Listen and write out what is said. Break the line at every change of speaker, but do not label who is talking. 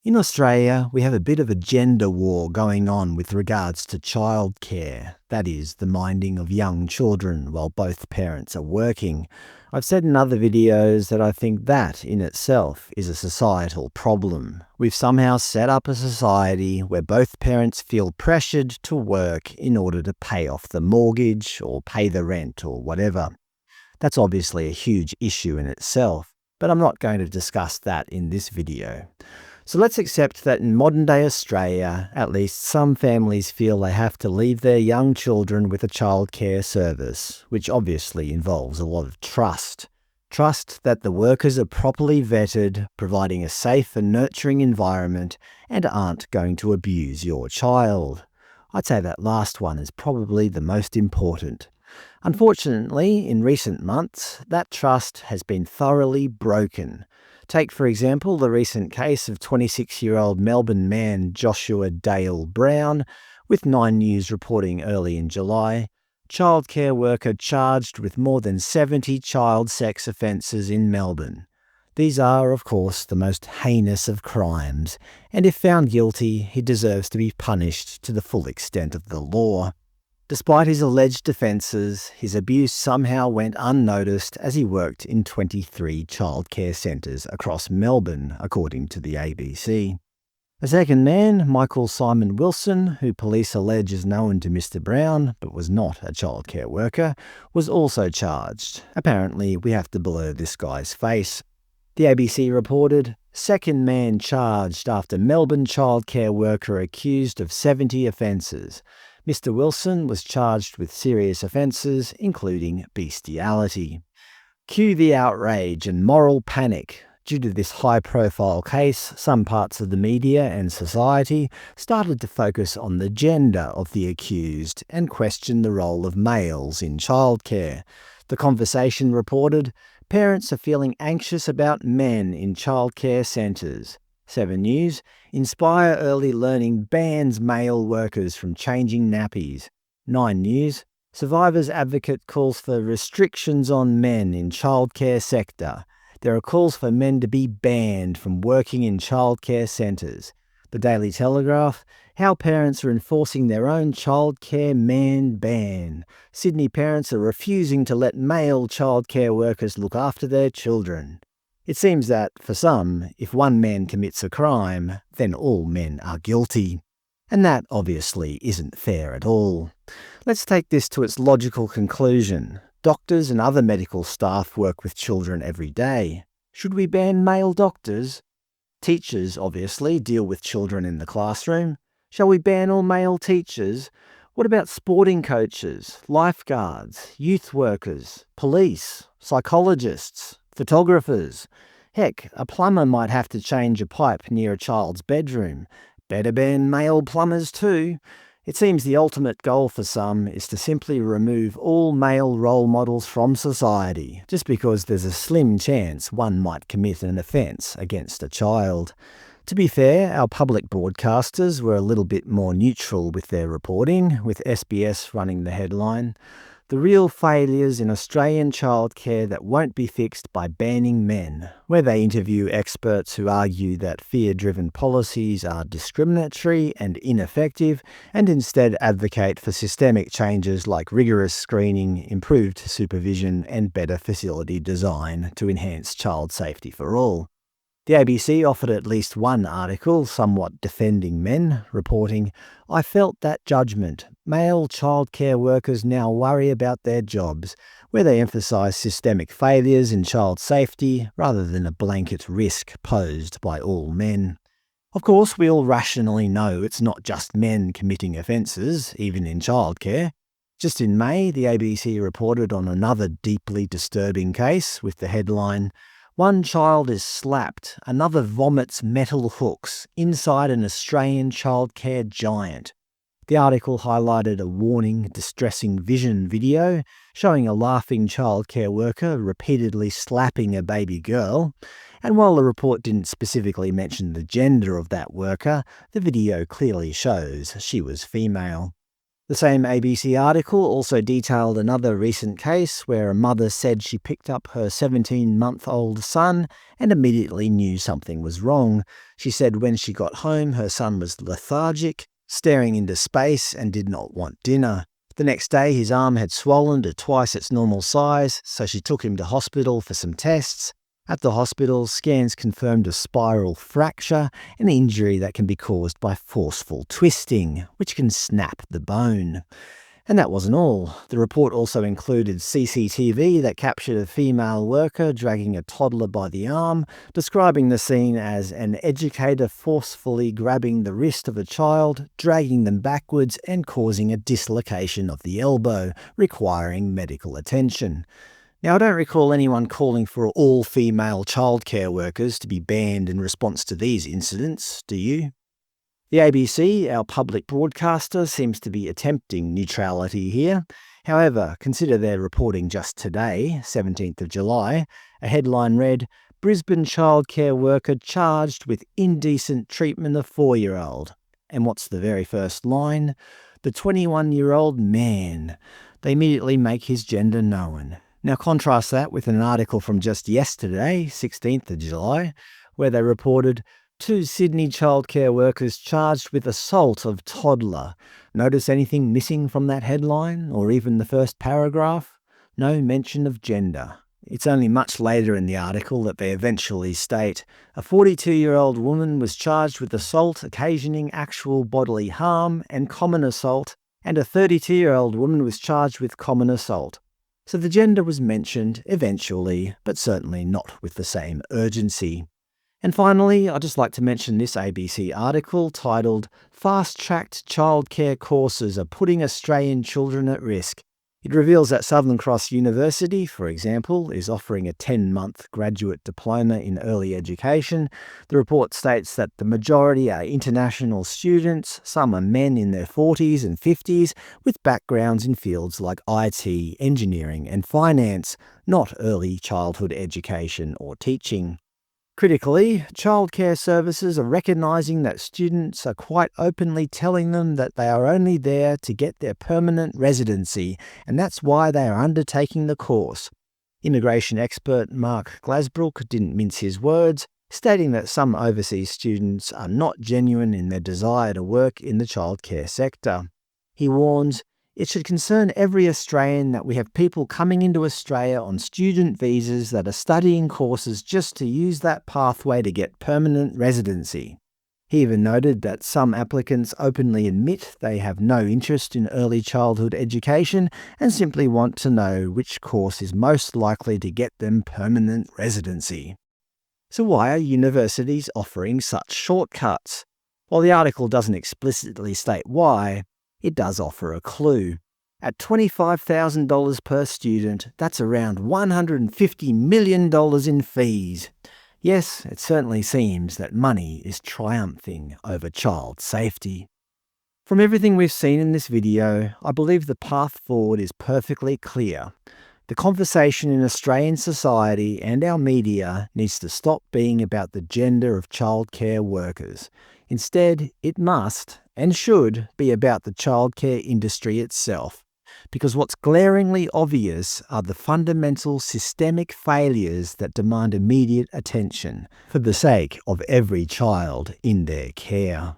In Australia, we have a bit of a gender war going on with regards to childcare, that is, the minding of young children while both parents are working. I've said in other videos that I think that, in itself, is a societal problem. We've somehow set up a society where both parents feel pressured to work in order to pay off the mortgage or pay the rent or whatever. That's obviously a huge issue in itself, but I'm not going to discuss that in this video. So let's accept that in modern-day Australia, at least some families feel they have to leave their young children with a childcare service, which obviously involves a lot of trust. Trust that the workers are properly vetted, providing a safe and nurturing environment, and aren't going to abuse your child. I'd say that last one is probably the most important. Unfortunately, in recent months, that trust has been thoroughly broken. Take, for example, the recent case of 26-year-old Melbourne man Joshua Dale Brown, with 9 News reporting early in July, childcare worker charged with more than 70 child sex offences in Melbourne. These are, of course, the most heinous of crimes, and if found guilty, he deserves to be punished to the full extent of the law. Despite his alleged offences, his abuse somehow went unnoticed as he worked in 23 childcare centres across Melbourne, according to the ABC. The second man, Michael Simon Wilson, who police allege is known to Mr Brown but was not a childcare worker, was also charged. Apparently, we have to blur this guy's face. The ABC reported, second man charged after Melbourne childcare worker accused of 70 offences. Mr Wilson was charged with serious offences, including bestiality. Cue the outrage and moral panic. Due to this high-profile case, some parts of the media and society started to focus on the gender of the accused and question the role of males in childcare. The Conversation reported, parents are feeling anxious about men in childcare centres. 7 News, Inspire Early Learning bans male workers from changing nappies. 9 News, Survivors Advocate calls for restrictions on men in childcare sector. There are calls for men to be banned from working in childcare centres. The Daily Telegraph, how parents are enforcing their own childcare man ban. Sydney parents are refusing to let male childcare workers look after their children. It seems that, for some, if one man commits a crime, then all men are guilty. And that obviously isn't fair at all. Let's take this to its logical conclusion. Doctors and other medical staff work with children every day. Should we ban male doctors? Teachers, obviously, deal with children in the classroom. Shall we ban all male teachers? What about sporting coaches, lifeguards, youth workers, police, psychologists, photographers? Heck, a plumber might have to change a pipe near a child's bedroom. Better ban male plumbers too. It seems the ultimate goal for some is to simply remove all male role models from society, just because there's a slim chance one might commit an offence against a child. To be fair, our public broadcasters were a little bit more neutral with their reporting, with SBS running the headline, "The real failures in Australian childcare that won't be fixed by banning men," where they interview experts who argue that fear-driven policies are discriminatory and ineffective, and instead advocate for systemic changes like rigorous screening, improved supervision, and better facility design to enhance child safety for all. The ABC offered at least one article somewhat defending men, reporting, "I felt that judgment. Male childcare workers now worry about their jobs," where they emphasise systemic failures in child safety rather than a blanket risk posed by all men. Of course, we all rationally know it's not just men committing offences, even in childcare. Just in May, the ABC reported on another deeply disturbing case with the headline, "One child is slapped, another vomits metal hooks inside an Australian childcare giant." The article highlighted a warning, distressing vision video showing a laughing childcare worker repeatedly slapping a baby girl, and while the report didn't specifically mention the gender of that worker, the video clearly shows she was female. The same ABC article also detailed another recent case where a mother said she picked up her 17-month-old son and immediately knew something was wrong. She said when she got home, her son was lethargic, staring into space, and did not want dinner. The next day, his arm had swollen to twice its normal size, so she took him to hospital for some tests. At the hospital, scans confirmed a spiral fracture, an injury that can be caused by forceful twisting, which can snap the bone. And that wasn't all. The report also included CCTV that captured a female worker dragging a toddler by the arm, describing the scene as an educator forcefully grabbing the wrist of a child, dragging them backwards and causing a dislocation of the elbow, requiring medical attention. Now, I don't recall anyone calling for all female childcare workers to be banned in response to these incidents, do you? The ABC, our public broadcaster, seems to be attempting neutrality here. However, consider their reporting just today, 17th of July. A headline read, "Brisbane childcare worker charged with indecent treatment of 4-year-old." And what's the very first line? "The 21-year-old man." They immediately make his gender known. Now contrast that with an article from just yesterday, 16th of July, where they reported 2 Sydney childcare workers charged with assault of toddler. Notice anything missing from that headline, or even the first paragraph? No mention of gender. It's only much later in the article that they eventually state, a 42-year-old woman was charged with assault occasioning actual bodily harm and common assault, and a 32-year-old woman was charged with common assault. So the gender was mentioned eventually, but certainly not with the same urgency. And finally, I'd just like to mention this ABC article titled, "Fast-tracked childcare courses are putting Australian children at risk." It reveals that Southern Cross University, for example, is offering a 10-month graduate diploma in early education. The report states that the majority are international students, some are men in their 40s and 50s, with backgrounds in fields like IT, engineering and finance, not early childhood education or teaching. Critically, childcare services are recognising that students are quite openly telling them that they are only there to get their permanent residency, and that's why they are undertaking the course. Immigration expert Mark Glasbrook didn't mince his words, stating that some overseas students are not genuine in their desire to work in the childcare sector. He warns, "It should concern every Australian that we have people coming into Australia on student visas that are studying courses just to use that pathway to get permanent residency." He even noted that some applicants openly admit they have no interest in early childhood education and simply want to know which course is most likely to get them permanent residency. So why are universities offering such shortcuts? While the article doesn't explicitly state why, it does offer a clue. At $25,000 per student, that's around $150 million in fees. Yes, it certainly seems that money is triumphing over child safety. From everything we've seen in this video, I believe the path forward is perfectly clear. The conversation in Australian society and our media needs to stop being about the gender of childcare workers. Instead, it must and should be about the childcare industry itself, because what's glaringly obvious are the fundamental systemic failures that demand immediate attention for the sake of every child in their care.